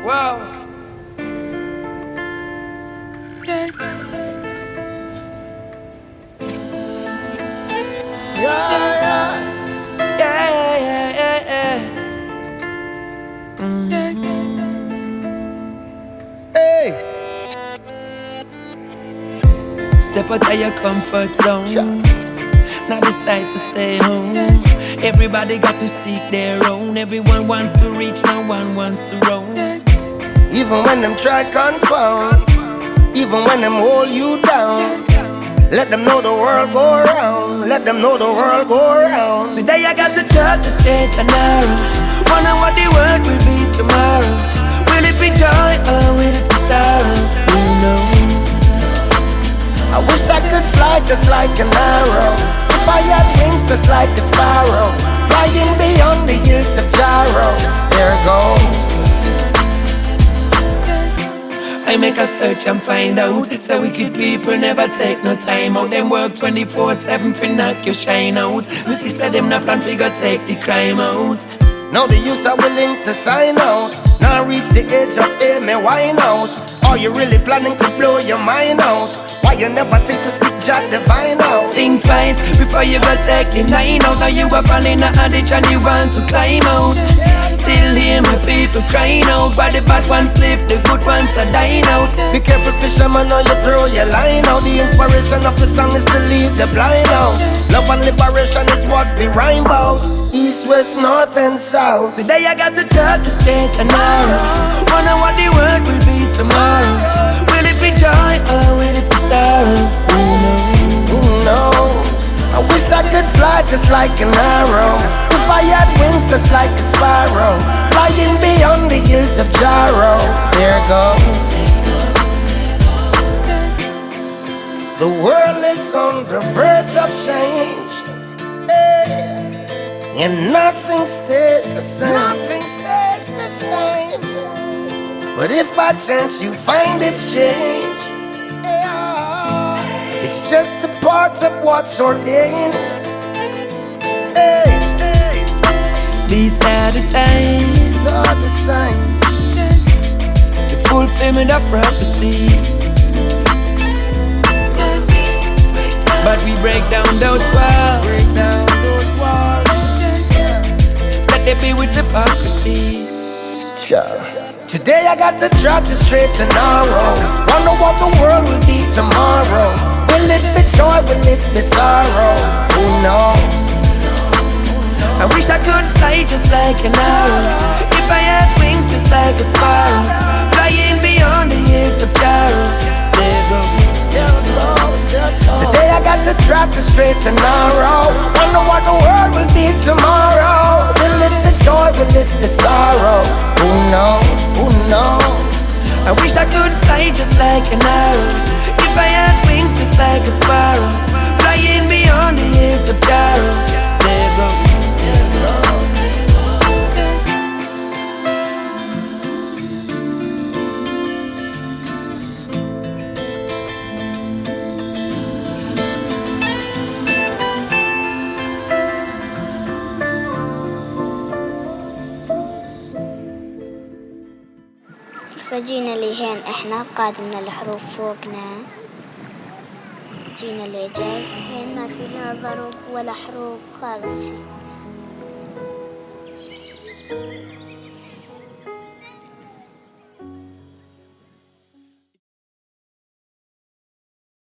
Wow. Yeah. Yeah, yeah. Yeah, yeah, yeah, yeah. Hey. Step out of your comfort zone. Now decide to stay home. Everybody got to seek their own. Everyone wants to reach, no one wants to roam. Even when them try confound, even when them hold you down, let them know the world go around. Let them know the world go around. Today I got to judge the straight and narrow. Wonder what the world will be tomorrow. Will it be joy or will it be sorrow? Who knows? I wish I could fly just like an arrow. If I had wings just like a sparrow, flying beyond the hills of Jaro. There it goes. I make a search and find out. So wicked people never take no time out. Them work 24/7 for knock your shine out. We see say them no plan figure take the crime out. Now the youths are willing to sign out. Now reach the age of Amy Winehouse. Are you really planning to blow your mind out? Why you never think to seek Jah divine out? Think twice before you go take the 9 out. Now you are falling a ditch and you want to climb out. Still hear my people crying out. Why the bad ones live, the good ones are dying out. Be careful fisherman, now you throw your line out. The inspiration of the song is to lead the blind out. Love and liberation is what the rhyme about. East, west, north and south. Today I got to judge the straight and narrow. Wonder what the world will be tomorrow. Will it be joy or will it be sorrow? Who knows? Who knows? I wish I could fly just like an arrow. If I had wings just like a sparrow, flying beyond the hills of Jaro. There goes. The world is on the verge of change, and nothing stays the same. Nothing stays the same. But if by chance you find it's change, it's just a part of what's ordained. These are the times, These are the signs, the fulfillment of prophecy. But we break down those walls. break down those walls. Let there be with hypocrisy. Today I got to drop the straight and narrow. Wonder what the world will be tomorrow. Will it be joy? Will it be sorrow? Who knows? I wish I could fly just like an arrow. If I had wings just like a sparrow, flying beyond the hills of Jaro. There goes. Today I got to drop the straight and narrow. Wonder what the world will be tomorrow. Will it be joy? Will it be sorrow? Who knows? Who knows? I wish I could fly just like an arrow. If I had wings just like a sparrow, flying beyond the hills of Jaro. There goes. فجينا لهين احنا قادمنا الحروف فوقنا. جينا لجاي هين ما فينا ضرب ولا حروف خالص شي.